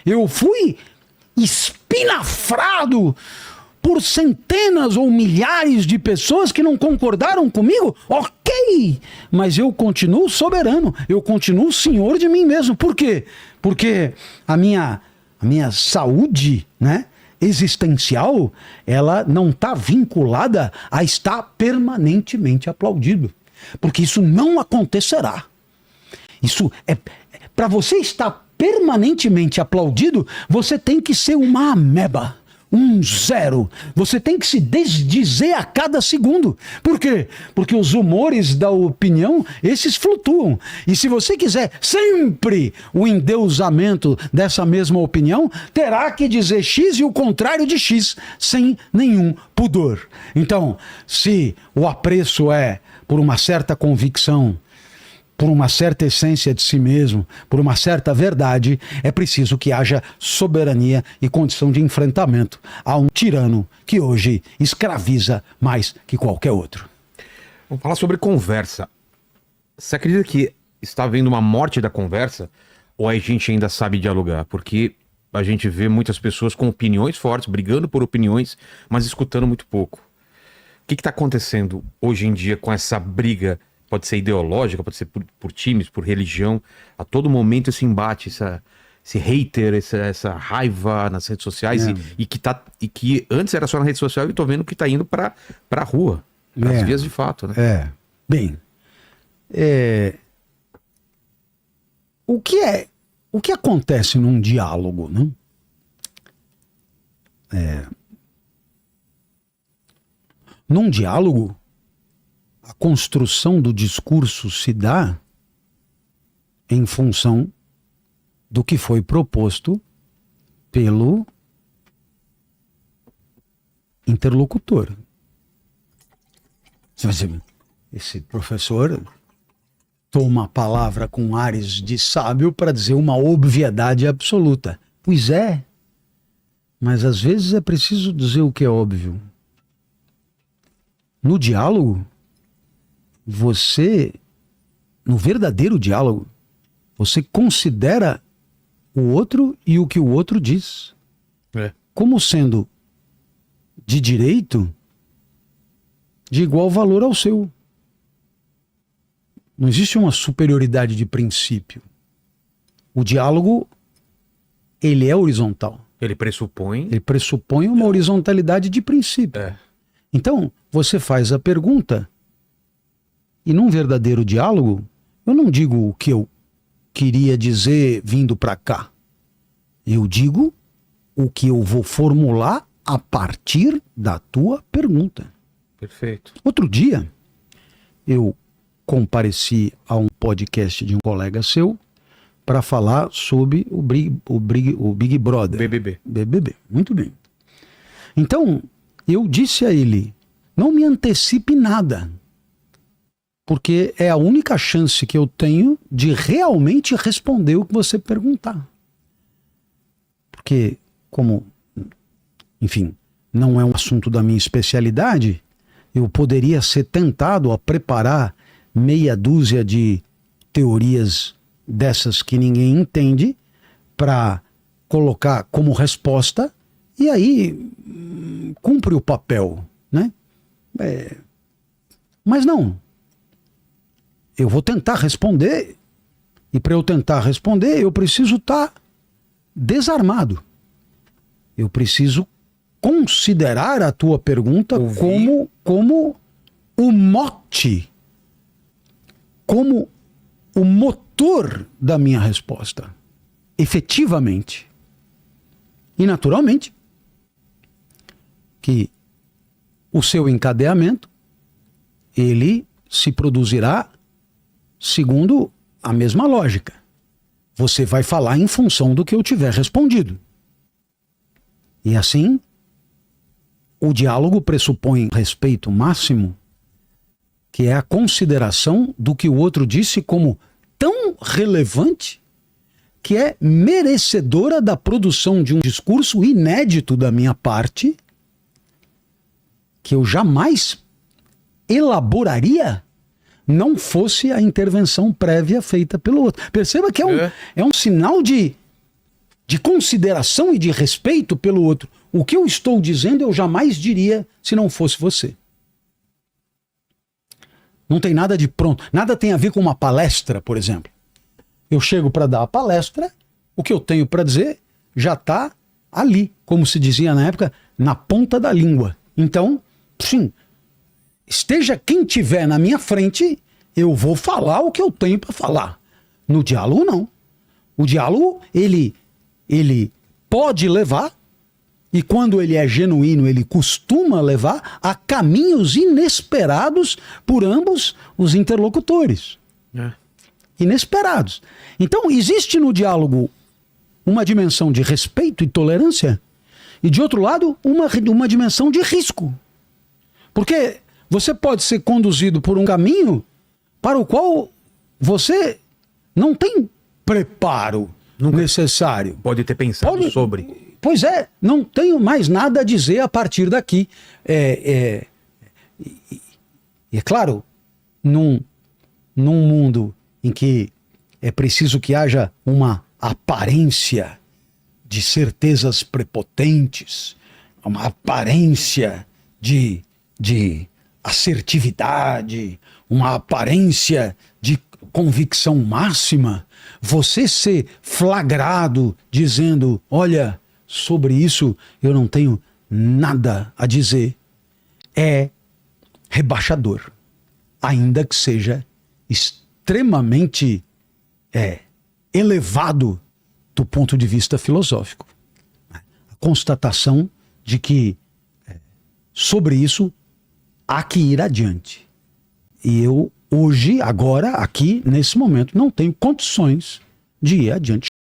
Eu fui espinafrado por centenas ou milhares de pessoas que não concordaram comigo, ok, mas eu continuo soberano, eu continuo senhor de mim mesmo. Por quê? Porque a minha saúde, né, existencial, ela não está vinculada a estar permanentemente aplaudido, porque isso não acontecerá. Isso é para você estar permanentemente aplaudido, você tem que ser uma ameba. Um zero. Você tem que se desdizer a cada segundo. Por quê? Porque os humores da opinião, esses flutuam. E se você quiser sempre o endeusamento dessa mesma opinião, terá que dizer X e o contrário de X, sem nenhum pudor. Então, se o apreço é por uma certa convicção, por uma certa essência de si mesmo, por uma certa verdade, é preciso que haja soberania e condição de enfrentamento a um tirano que hoje escraviza mais que qualquer outro. Vamos falar sobre conversa. Você acredita que está havendo uma morte da conversa ou a gente ainda sabe dialogar? Porque a gente vê muitas pessoas com opiniões fortes, brigando por opiniões, mas escutando muito pouco. O que está acontecendo hoje em dia com essa briga? Pode ser ideológica, pode ser por times, por religião. A todo momento esse embate, esse hater, essa raiva nas redes sociais. E que antes era só na rede social e tô vendo que tá indo pra rua. Pras vias de fato, né? Bem, o que acontece num diálogo, né? Num diálogo, a construção do discurso se dá em função do que foi proposto pelo interlocutor. Esse professor toma a palavra com ares de sábio para dizer uma obviedade absoluta. Pois é, mas às vezes é preciso dizer o que é óbvio. No diálogo, no verdadeiro diálogo, você considera o outro e o que o outro diz como sendo de direito de igual valor ao seu. Não existe uma superioridade de princípio. O diálogo, ele é horizontal. Ele pressupõe uma horizontalidade de princípio. Então, você faz a pergunta e num verdadeiro diálogo, eu não digo o que eu queria dizer vindo para cá. Eu digo o que eu vou formular a partir da tua pergunta. Perfeito. Outro dia, eu compareci a um podcast de um colega seu para falar sobre o Big Brother. BBB. Muito bem. Então, eu disse a ele, não me antecipe nada. Porque é a única chance que eu tenho de realmente responder o que você perguntar. Porque, como, enfim, não é um assunto da minha especialidade, eu poderia ser tentado a preparar meia dúzia de teorias dessas que ninguém entende para colocar como resposta e aí cumpre o papel, né? Mas não. Eu vou tentar responder, e para eu tentar responder, eu preciso estar desarmado. Eu preciso considerar a tua pergunta como o mote, como o motor da minha resposta, efetivamente. E naturalmente, que o seu encadeamento, ele se produzirá segundo a mesma lógica. Você vai falar em função do que eu tiver respondido. E assim, o diálogo pressupõe respeito máximo, que é a consideração do que o outro disse como tão relevante que é merecedora da produção de um discurso inédito da minha parte, que eu jamais elaboraria não fosse a intervenção prévia feita pelo outro. Perceba que é um sinal de de consideração e de respeito pelo outro. O que eu estou dizendo eu jamais diria se não fosse você. Não tem nada de pronto. Nada tem a ver com uma palestra, por exemplo. Eu chego para dar a palestra, o que eu tenho para dizer já está ali, como se dizia na época, na ponta da língua. Então, sim, esteja quem tiver na minha frente, eu vou falar o que eu tenho para falar. No diálogo, não. O diálogo, ele pode levar, e quando ele é genuíno, ele costuma levar a caminhos inesperados por ambos os interlocutores. Inesperados. Então, existe no diálogo uma dimensão de respeito e tolerância, e de outro lado, uma dimensão de risco. Porque você pode ser conduzido por um caminho para o qual você não tem preparo necessário. Pode ter pensado sobre. Pois é, não tenho mais nada a dizer a partir daqui. E é claro, num mundo em que é preciso que haja uma aparência de certezas prepotentes, uma aparência de assertividade, uma aparência de convicção máxima, você ser flagrado dizendo, olha, sobre isso eu não tenho nada a dizer, é rebaixador, ainda que seja extremamente elevado do ponto de vista filosófico. A constatação de que sobre isso há que ir adiante. E eu hoje, agora, aqui, nesse momento, não tenho condições de ir adiante.